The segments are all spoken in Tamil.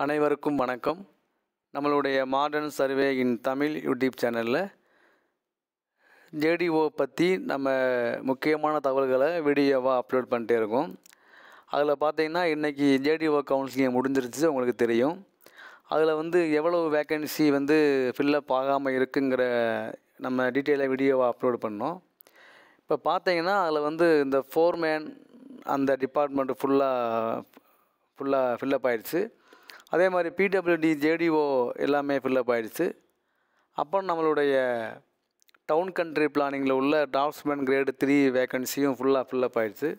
அனைவருக்கும் வணக்கம். நம்மளுடைய மாடர்ன் சர்வே இன் தமிழ் யூடியூப் சேனலில் ஜேடிஓ பற்றி நம்ம முக்கியமான தகவல்களை வீடியோவாக அப்லோட் பண்ணிட்டே இருக்கோம். அதில் பார்த்தீங்கன்னா இன்றைக்கி ஜேடிஓ கவுன்சிலிங் முடிஞ்சிருச்சு, உங்களுக்கு தெரியும். அதில் எவ்வளவு வேக்கன்சி ஃபில்லப் ஆகாமல் இருக்குங்கிற நம்ம டீட்டெயிலாக வீடியோவாக அப்லோட் பண்ணோம். இப்போ பார்த்தீங்கன்னா அதில் இந்த ஃபோர்மேன் அந்த டிபார்ட்மெண்ட்டு ஃபுல்லாக ஃபில்லப் ஆகிடுச்சு. அதே மாதிரி பிடபிள்யூடி ஜேடிஓ எல்லாமே ஃபில்லப் ஆகிடுச்சு. அப்புறம் நம்மளுடைய டவுன் கண்ட்ரி பிளானிங்கில் உள்ள டிராஃப்ட்ஸ்மேன் கிரேடு 3 வேக்கன்சியும் ஃபுல்லாக ஃபில்லப் ஆகிடுச்சு.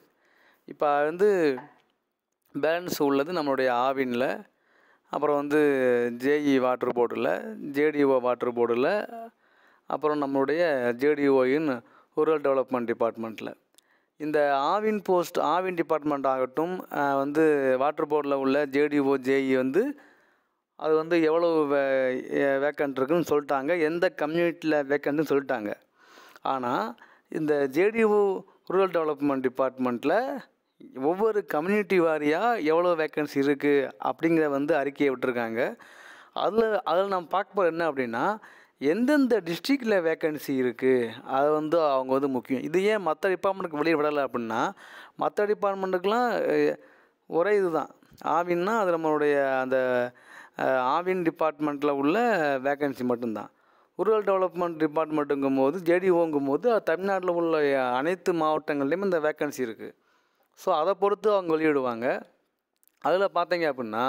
இப்போ பேலன்ஸ் உள்ளது நம்மளுடைய ஆவினில், அப்புறம் ஜேஇ வாட்டர் போர்டில், ஜேடிஓ வாட்டர் போர்டில், அப்புறம் நம்மளுடைய ஜேடிஓயின் ரூரல் டெவலப்மெண்ட் டிபார்ட்மெண்ட்டில். இந்த ஆவின் டிபார்ட்மெண்ட் ஆகட்டும், வாட்டர் போர்டில் உள்ள ஜேடிஓ ஜேஇ அது எவ்வளவு வேக்கண்ட் இருக்குன்னு சொல்லிட்டாங்க, எந்த கம்யூனிட்டியில் வேக்கண்ட்டுன்னு சொல்லிட்டாங்க. ஆனால் இந்த ஜேடிஓ ரூரல் டெவலப்மெண்ட் டிபார்ட்மெண்ட்டில் ஒவ்வொரு கம்யூனிட்டி வாரியாக எவ்வளோ வேக்கன்சி இருக்குது அப்படிங்கிற அறிக்கையை விட்டுருக்காங்க. அதில் நம்ம பார்க்க போகிற என்ன அப்படின்னா, எந்தெந்த டிஸ்ட்ரிக்டில் வேக்கன்சி இருக்குது அது அவங்க முக்கியம். இது ஏன் மற்ற டிபார்ட்மெண்ட்டுக்கு வெளியே விடலை அப்படின்னா, மற்ற டிபார்ட்மெண்ட்டுக்கெலாம் ஒரே இதுதான். ஆவின்னா அது நம்மளுடைய அந்த ஆவின் டிபார்ட்மெண்ட்டில் உள்ள வேக்கன்சி மட்டும்தான். ரூரல் டெவலப்மெண்ட் டிபார்ட்மெண்ட்டுங்கும்போது ஜேடிஓங்கும்போது தமிழ்நாட்டில் உள்ள அனைத்து மாவட்டங்கள்லேயும் இந்த வேக்கன்சி இருக்குது. ஸோ அதை பொறுத்து அவங்க வெளியிடுவாங்க. அதில் பார்த்தீங்க அப்படின்னா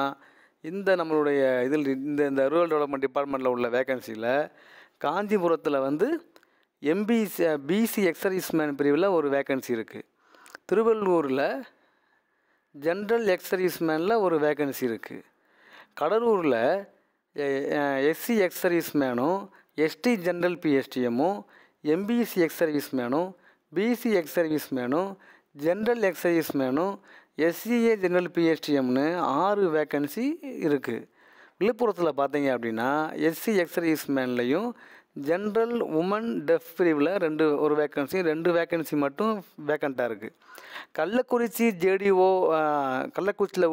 நம்மளுடைய இந்த ரூரல் டெவலப்மெண்ட் டிபார்ட்மெண்ட்டில் உள்ள வேக்கன்சியில் காஞ்சிபுரத்தில் பிசி எக்ஸர்வீஸ்மேன் பிரிவில் ஒரு வேக்கன்சி இருக்குது. திருவள்ளூரில் ஜென்ரல் எக்ஸர்வீஸ்மேனில் ஒரு வேக்கன்சி இருக்குது. கடலூரில் எஸ்சி எக்ஸர்வீஸ்மேனும் எஸ்டி ஜென்ரல் பிஎஸ்டிஎம்மும் எம்பிசி எக்ஸர்வீஸ்மேனும் பிசி எக்ஸர்வீஸ்மேனும் ஜென்ரல் எக்ஸர்வீஸ்மேனும் எஸ்சிஏ ஜென்ரல் பிஎஸ்டிஎம்னு 6 வேக்கன்சி இருக்குது. விழுப்புரத்தில் பார்த்தீங்க அப்படின்னா எஸ்சி எக்ஸர்வீஸ்மேன்லையும் ஜென்ரல் உமன் டெஃப் பிரிவில் ஒரு வேக்கன்சி 2 வேக்கன்சி மட்டும் வேக்கண்ட்டாக இருக்குது. கள்ளக்குறிச்சியில்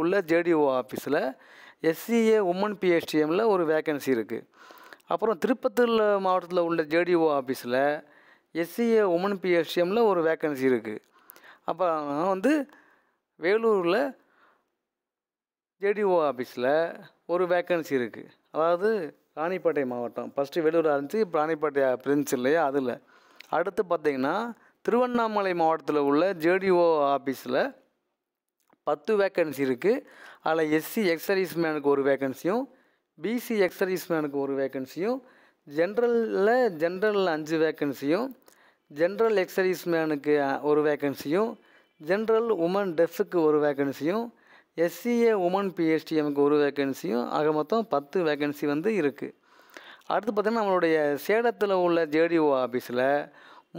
உள்ள ஜேடிஓ ஆஃபீஸில் எஸ்சிஏ உமன் பிஎஸ்டிஎம்மில் ஒரு வேக்கன்சி இருக்குது. அப்புறம் திருப்பத்தூர் மாவட்டத்தில் உள்ள ஜேடிஓ ஆஃபீஸில் எஸ்சிஏ உமன் பிஎஸ்டிஎம்மில் ஒரு வேக்கன்சி இருக்குது. அப்புறம் வேலூரில் ஜேடிஓ ஆஃபீஸில் ஒரு வேக்கன்சி இருக்குது. அதாவது ராணிப்பேட்டை மாவட்டம், ஃபஸ்ட்டு வேலூர் இருந்துச்சு, இப்போ ராணிப்பேட்டை பிரின்ஸ் இல்லையா, அதில். அடுத்து பார்த்திங்கன்னா திருவண்ணாமலை மாவட்டத்தில் உள்ள ஜேடிஓ ஆஃபீஸில் 10 வேக்கன்சி இருக்குது. அதில் எஸ்சி எக்ஸர்வீஸ்மேனுக்கு ஒரு வேக்கன்சியும், பிசி எக்ஸர்வீஸ்மேனுக்கு ஒரு வேக்கன்சியும், ஜென்ரலில் 5 வேக்கன்சியும், ஜென்ரல் எக்ஸர்வீஸ்மேனுக்கு ஒரு வேக்கன்சியும், ஜென்ரல் உமன் டெஃப்க்கு ஒரு வேக்கன்சியும், எஸ்சிஏ உமன் பிஎஸ்டிஎம்க்கு ஒரு வேக்கன்சியும், ஆக மொத்தம் 10 வேக்கன்சி இருக்குது. அடுத்து பார்த்திங்கன்னா நம்மளுடைய சேலத்தில் உள்ள ஜேடிஓ ஆஃபீஸில்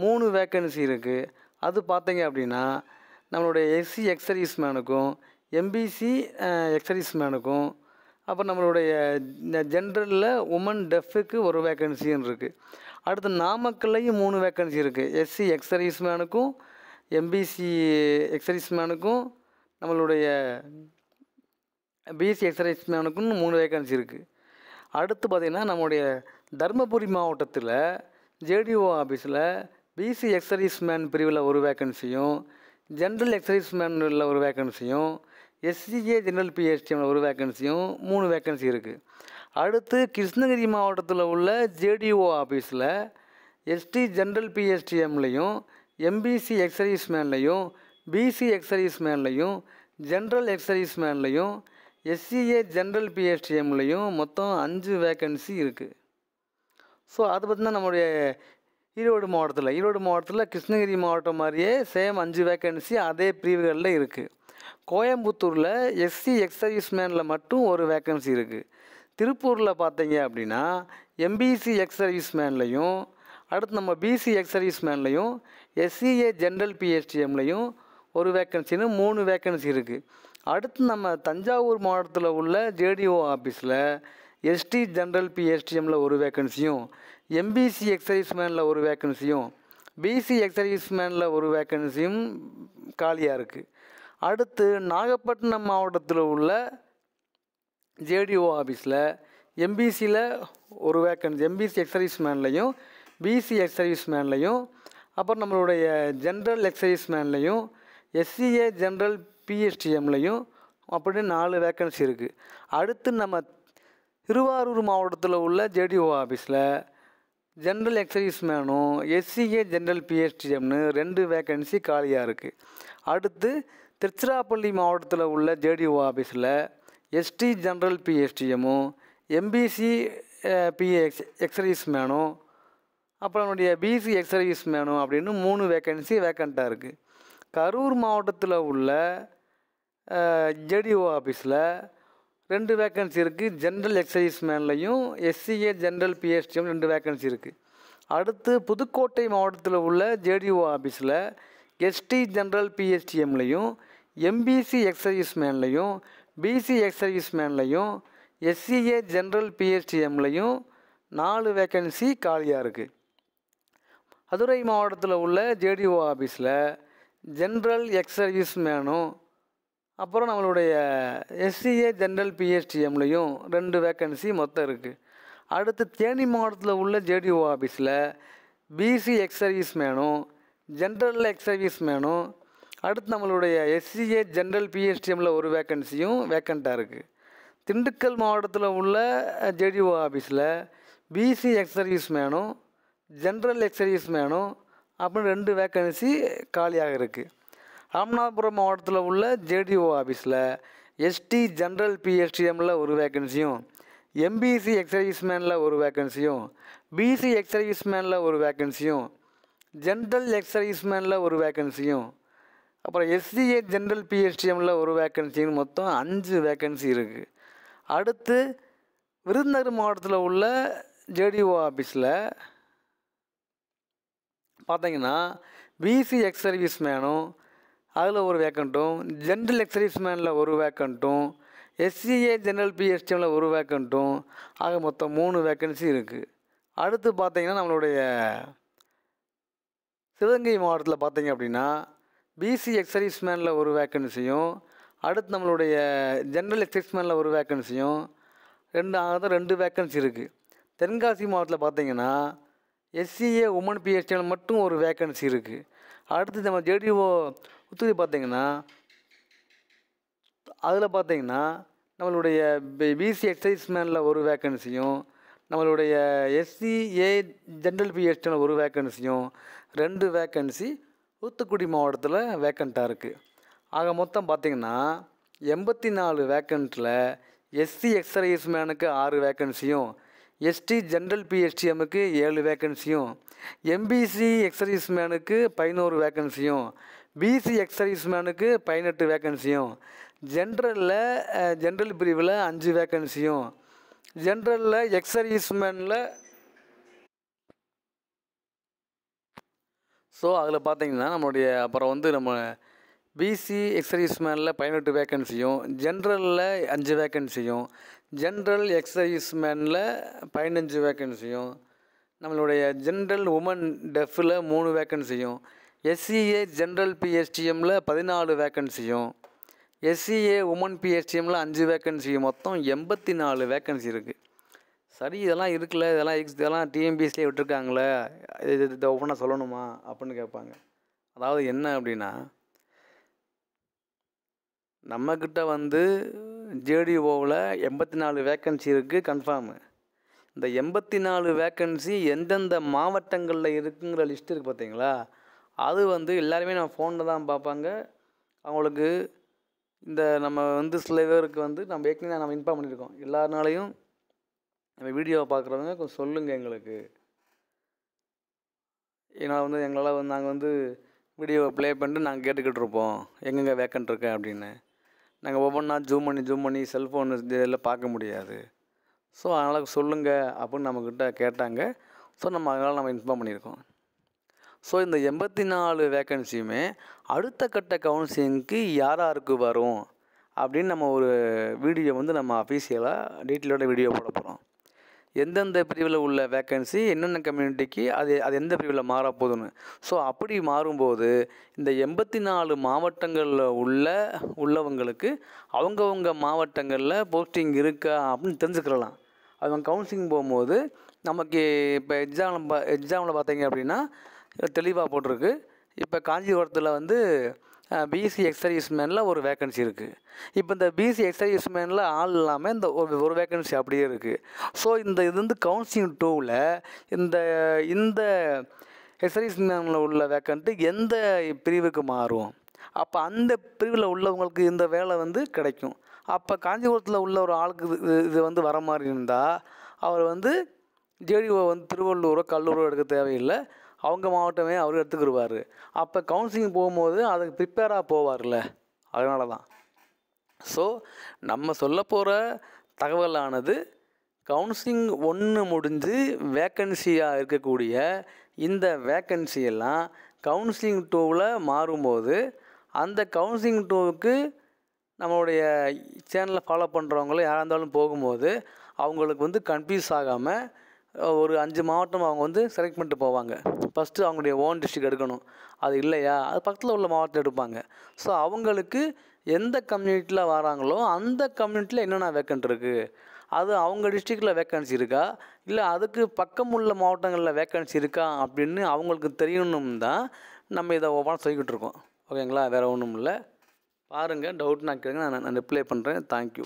3 வேக்கன்சி இருக்குது. அது பார்த்தீங்க அப்படின்னா நம்மளுடைய எஸ்சி எக்ஸர்வீஸ்மேனுக்கும் எம்பிசி எக்ஸர்வீஸ்மேனுக்கும், அப்புறம் நம்மளுடைய ஜென்ரலில் உமன் டெஃப்க்கு ஒரு வேக்கன்சியும் இருக்குது. அடுத்து நாமக்கல்லையும் 3 வேக்கன்சி இருக்குது. எஸ்சி எக்ஸர்வீஸ்மேனுக்கும் எம்பிசி எக்ஸர்வீஸ்மேனுக்கும் நம்மளுடைய பிசி எக்ஸர்வீஸ்மேனுக்கும் 3 வேக்கன்சி இருக்குது. அடுத்து பார்த்திங்கன்னா நம்மளுடைய தருமபுரி மாவட்டத்தில் ஜேடிஓ ஆஃபீஸில் பிசி எக்ஸர்வீஸ்மேன் பிரிவில் ஒரு வேக்கன்சியும், ஜென்ரல் எக்ஸர்வீஸ்மேனில் ஒரு வேக்கன்சியும், எஸ்சிஏ ஜென்ரல் பிஎஸ்டிஎம்மில் ஒரு வேக்கன்சியும் 3 வேக்கன்சி இருக்குது. அடுத்து கிருஷ்ணகிரி மாவட்டத்தில் உள்ள ஜேடிஓ ஆஃபீஸில் எஸ்டி ஜென்ரல் பிஎஸ்டிஎம்லையும் எம்பிசி எக்ஸர்வீஸ்மேன்லையும் பிசி எக்ஸர்வீஸ்மேன்லையும் ஜென்ரல் எக்ஸர்வீஸ்மேன்லையும் எஸ்சிஏ ஜென்ரல் பிஎஸ்டிஎம்லையும் மொத்தம் 5 வேக்கன்சி இருக்குது. ஸோ அது பார்த்திங்கன்னா நம்மளுடைய ஈரோடு மாவட்டத்தில் கிருஷ்ணகிரி மாவட்டம் மாதிரியே சேம் 5 வேக்கன்சி அதே பிரிவுகளில் இருக்குது. கோயம்புத்தூரில் எஸ்சி எக்ஸர்வீஸ்மேனில் மட்டும் ஒரு வேக்கன்சி இருக்குது. திருப்பூரில் பார்த்தீங்க அப்படின்னா எம்பிசி எக்ஸர்வீஸ்மேன்லையும், அடுத்து நம்ம பிசி எக்ஸர்வீஸ்மேன்லையும் எஸ்சிஏ ஜென்ரல் பிஎஸ்டிஎம்லையும் ஒரு வேக்கன்சின்னு 3 வேக்கன்சி இருக்குது. அடுத்து நம்ம தஞ்சாவூர் மாவட்டத்தில் உள்ள ஜேடிஓ ஆஃபீஸில் எஸ்டி ஜென்ரல் பிஎஸ்டிஎம்மில் ஒரு வேக்கன்சியும், எம்பிசி எக்ஸர்வீஸ்மேனில் ஒரு வேக்கன்சியும், பிசி எக்ஸர்வீஸ்மேனில் ஒரு வேக்கன்சியும் காலியாக இருக்குது. அடுத்து நாகப்பட்டினம் மாவட்டத்தில் உள்ள ஜேடிஓ ஆஃபீஸில் எம்பிசியில் ஒரு வேக்கன்சி, எம்பிசி எக்ஸர்வீஸ் மேன்லையும் பிசி எக்ஸர்வீஸ் மேன்லையும் அப்புறம் நம்மளுடைய ஜென்ரல் எக்ஸர்வீஸ் மேன்லையும் எஸ்சிஏ ஜென்ரல் பிஎஸ்டிஎம்லையும் அப்படின்னு 4 வேக்கன்சி இருக்குது. அடுத்து நம்ம திருவாரூர் மாவட்டத்தில் உள்ள ஜேடிஓ ஆஃபீஸில் ஜென்ரல் எக்ஸர்வீஸ் மேனும் எஸ்சிஏ ஜென்ரல் பிஎஸ்டிஎம்னு 2 வேக்கன்சி காலியாக இருக்குது. அடுத்து திருச்சிராப்பள்ளி மாவட்டத்தில் உள்ள ஜேடிஓ ஆஃபீஸில் எஸ்டி ஜென்ரல் பிஎஸ்டிஎம்மும் எம்பிசி எக்ஸர்வீஸ் மேனும் அப்புறம் நம்முடைய பிசி எக்ஸர்வீஸ் மேனும் அப்படின்னு 3 வேக்கன்சி வேக்கண்ட்டாக இருக்குது. கரூர் மாவட்டத்தில் உள்ள ஜேடிஓ ஆஃபீஸில் 2 வேக்கன்சி இருக்குது. ஜென்ரல் எக்ஸர்வீஸ் மேன்லையும் எஸ்சிஏ ஜென்ரல் பிஎஸ்டிஎம் 2 வேக்கன்சி இருக்குது. அடுத்து புதுக்கோட்டை மாவட்டத்தில் உள்ள ஜேடிஓ ஆஃபீஸில் எஸ்டி ஜென்ரல் பிஎஸ்டிஎம்லையும் எம்பிசி எக்ஸர்வீஸ் மேன்லையும் பிசி எக்ஸர்வீஸ் மேன்லையும் எஸ்சிஏ ஜென்ரல் பிஎஸ்டிஎம்லையும் 4 வேக்கன்சி காலியாக இருக்குது. மதுரை மாவட்டத்தில் உள்ள ஜேடிஓ ஆஃபீஸில் ஜென்ரல் எக்ஸர்வீஸ் மேனும் அப்புறம் நம்மளுடைய எஸ்சிஏ ஜென்ரல் பிஎஸ்டிஎம்லையும் 2 வேக்கன்சி மொத்தம் இருக்குது. அடுத்து தேனி மாவட்டத்தில் உள்ள ஜேடிஓ ஆஃபீஸில் பிசி எக்ஸர்வீஸ் மேனும் ஜென்ரல் எக்ஸர்வீஸ் மேனும் அடுத்து நம்மளுடைய எஸ்சிஏ ஜென்ரல் பிஎஸ்டிஎம்மில் 1 வேக்கன்சியும் வேக்கண்ட்டாக இருக்குது. திண்டுக்கல் மாவட்டத்தில் உள்ள ஜேடிஓ ஆஃபீஸில் பிசி எக்ஸர்வீஸ் மேனும் ஜென்ரல் எக்ஸர்வீஸ் மேனும் அப்படின்னு 2 வேக்கன்சி காலியாக இருக்குது. ராமநாதபுரம் மாவட்டத்தில் உள்ள ஜேடிஓ ஆஃபீஸில் எஸ்டி ஜென்ரல் பிஎஸ்டிஎம்மில் 1 வேக்கன்சியும் எம்பிசி எக்ஸர்வீஸ் மேனில் 1 வேக்கன்சியும் பிசி எக்ஸர்வீஸ் மேனில் 1 வேக்கன்சியும் ஜென்ரல் எக்ஸர்வீஸ் மேனில் 1 வேக்கன்சியும் அப்புறம் எஸ்சிஏ ஜென்ரல் பிஎஸ்டிஎம்மில் 1 வேக்கன்சின்னு மொத்தம் 5 வேக்கன்சி இருக்குது. அடுத்து விருதுநகர் மாவட்டத்தில் உள்ள ஜேடிஓ ஆஃபீஸில் பார்த்தீங்கன்னா பிசி எக்ஸர்வீஸ் மேனும் அதில் 1 வேக்கண்ட்டும் ஜென்ரல் எக்ஸர்வீஸ் மேனில் 1 வேக்கண்ட்டும் எஸ்சிஏ ஜென்ரல் பிஎஸ்டிஎம்மில் 1 வேக்கண்ட்டும் ஆக மொத்தம் 3 வேக்கன்சி இருக்குது. அடுத்து பார்த்தீங்கன்னா நம்மளுடைய சிவகங்கை மாவட்டத்தில் பார்த்தீங்க அப்படின்னா பிசி எக்ஸர்வீஸ் மேனில் 1 வேக்கன்சியும் அடுத்து நம்மளுடைய ஜென்ரல் எக்ஸர்வீஸ் மேனில் 1 வேக்கன்சியும் 2 வேக்கன்சி இருக்குது. தென்காசி மாவட்டத்தில் பார்த்தீங்கன்னா எஸ்சிஏ உமன் பிஎஸ்டிஎம் மட்டும் 1 வேக்கன்சி இருக்குது. அடுத்து நம்ம ஜேடிஓ உத்தூரி பார்த்திங்கன்னா அதில் பார்த்திங்கன்னா நம்மளுடைய பிசி எக்ஸர்வீஸ் மேனில் 1 வேக்கன்சியும் நம்மளுடைய எஸ்சிஏ ஜென்ரல் பிஎஸ்டிஎம்மில் 1 வேக்கன்சியும் 2 வேக்கன்சி தூத்துக்குடி மாவட்டத்தில் வேக்கண்ட்டாக இருக்குது. ஆக மொத்தம் பார்த்திங்கன்னா 84 வேக்கண்ட்டில் எஸ்சி எக்ஸர்வீஸ் மேனுக்கு 6 வேக்கன்சியும் எஸ்டி ஜென்ரல் பிஎஸ்டிஎம்முக்கு 7 வேக்கன்சியும் எம்பிசி எக்ஸர்வீஸ் மேனுக்கு 11 வேக்கன்சியும் பிசி எக்ஸர்வீஸ் மேனுக்கு 18 வேக்கன்சியும் ஜென்ரல் பிரிவில் 5 வேக்கன்சியும் ஜென்ரலில் எக்ஸர்வீஸ் மேனில் ஸோ அதில் பார்த்தீங்கன்னா நம்மளுடைய அப்புறம் வந்து நம்ம பிசி எக்ஸர்வீஸ் மேனில் 18 வேக்கன்சியும் ஜென்ரலில் 5 வேக்கன்சியும் ஜென்ரல் எக்ஸர்வீஸ் மேனில் 15 வேக்கன்சியும் நம்மளுடைய ஜென்ரல் உமன் டெஃபில் 3 வேக்கன்சியும் எஸ்சிஏ ஜென்ரல் பிஎஸ்டிஎம்மில் 14 வேக்கன்சியும் எஸ்சிஏ உமன் பிஎஸ்டிஎம்மில் 5 வேக்கன்சியும் மொத்தம் 84 வேக்கன்சி இருக்குது. சரி இதெல்லாம் இருக்குல்ல, இதெல்லாம் டிஎம்பிஎஸ்சிலே விட்டுருக்காங்களே, இதை ஒவ்வொன்றா சொல்லணுமா அப்படின்னு கேட்பாங்க. அதாவது என்ன அப்படின்னா நம்மக்கிட்ட வந்து ஜேடிஓவில் 84 வேக்கன்சி இருக்குது கன்ஃபார்மு. இந்த 84 வேக்கன்சி எந்தெந்த மாவட்டங்களில் இருக்குங்கிற லிஸ்ட் இருக்குது பார்த்தீங்களா, அது வந்து எல்லாருமே நம்ம ஃபோனில் தான் பார்ப்பாங்க. அவங்களுக்கு இந்த நம்ம வந்து சில பேருக்கு வந்து நம்ம ஏற்கனவே நம்ம இன்ஃபார்ம் பண்ணியிருக்கோம். எல்லாருனாலையும் நம்ம வீடியோவை பார்க்குறவங்க கொஞ்சம் சொல்லுங்கள் எங்களுக்கு. ஏன்னா வந்து எங்களால் வந்து நாங்கள் வந்து வீடியோவை ப்ளே பண்ணிட்டு நாங்கள் கேட்டுக்கிட்டு இருப்போம் எங்கெங்கே வேக்கன்ட் இருக்கேன் அப்படின்னு. நாங்கள் ஒவ்வொன்றா ஜூம் பண்ணி செல்ஃபோன் இதில் பார்க்க முடியாது. ஸோ அதனால் சொல்லுங்கள் அப்படின்னு நம்மக்கிட்ட கேட்டாங்க. ஸோ அதனால் நம்ம இன்ஃபார்ம் பண்ணியிருக்கோம். ஸோ இந்த 84 வேக்கன்சியுமே அடுத்த கட்ட கவுன்சிலிங்க்கு யாருக்கு வரும் அப்படின்னு நம்ம ஒரு வீடியோ வந்து நம்ம அஃபீஷியலாக டீட்டெயிலோட வீடியோ போட போகிறோம். எந்தெந்த பிரிவில் உள்ள வேக்கன்சி என்னென்ன கம்யூனிட்டிக்கு அது அது எந்த பிரிவில் மாறப்போகுதுன்னு. ஸோ அப்படி மாறும்போது இந்த 84 மாவட்டங்களில் உள்ளவங்களுக்கு அவங்கவுங்க மாவட்டங்களில் போஸ்டிங் இருக்கா அப்படின்னு தெரிஞ்சுக்கலாம். அவங்க கவுன்சிலிங் போகும்போது நமக்கு இப்போ எக்ஸாமில் பார்த்தீங்க அப்படின்னா தெளிவாக போட்டிருக்கு. இப்போ காஞ்சிபுரத்தில் வந்து பிசி எக்ஸர்வீஸ்மேனில் ஒரு வேக்கன்சி இருக்குது. இப்போ இந்த பிசி எக்ஸர்வீஸ்மேனில் ஆள் இல்லாமல் இந்த ஒரு வேக்கன்சி அப்படியே இருக்குது. ஸோ இது வந்து கவுன்சிலிங் 2ல் இந்த எக்ஸர்வீஸ்மேனில் உள்ள வேக்கன்ட்டு எந்த பிரிவுக்கு மாறும். அப்போ அந்த பிரிவில் உள்ளவங்களுக்கு இந்த வேலை வந்து கிடைக்கும். அப்போ காஞ்சிபுரத்தில் உள்ள ஒரு ஆளுக்கு இது வந்து வர மாதிரி இருந்தால் அவர் வந்து ஜேடிஓ வந்து திருவள்ளூரோ கல்லூரோ எடுக்க தேவையில்லை, அவங்க மாவட்டமே அவர் எடுத்துக்கிடுவார். அப்போ கவுன்சிலிங் போகும்போது அதுக்கு ப்ரிப்பேராக போவார்ல, அதனால தான். ஸோ நம்ம சொல்ல போகிற தகவலானது கவுன்சிலிங் 1 முடிஞ்சு வேக்கன்சியாக இருக்கக்கூடிய இந்த வேக்கன்சியெல்லாம் கவுன்சிலிங் 2ல் மாறும்போது அந்த கவுன்சிலிங் 2க்கு நம்மளுடைய சேனலை ஃபாலோ பண்ணுறவங்களும் யாராக இருந்தாலும் போகும்போது அவங்களுக்கு வந்து கன்ஃபியூஸ் ஆகாமல் ஒரு 5 மாவட்டம் அவங்க வந்து செலக்ட் பண்ணிட்டு போவாங்க. ஃபஸ்ட்டு அவங்களுடைய ஓன் டிஸ்ட்ரிக்ட் எடுக்கணும். அது இல்லையா அது பக்கத்தில் உள்ள மாவட்டம் எடுப்பாங்க. ஸோ அவங்களுக்கு எந்த கம்யூனிட்டியில் வராங்களோ அந்த கம்யூனிட்டியில் என்னென்ன வேக்கன்ட் இருக்குது, அது அவங்க டிஸ்ட்ரிக்டில் வேக்கன்சி இருக்கா இல்லை அதுக்கு பக்கம் உள்ள மாவட்டங்களில் வேக்கன்சி இருக்கா அப்படின்னு அவங்களுக்கு தெரியணும் தான் நம்ம இதை ஒவ்வொன்றா சொல்லிக்கிட்டு இருக்கோம். ஓகேங்களா, வேறு ஒன்றும் இல்லை. பாருங்கள், டவுட் நான் கேளுங்க, நான் ரிப்ளை பண்ணுறேன். தேங்க்யூ.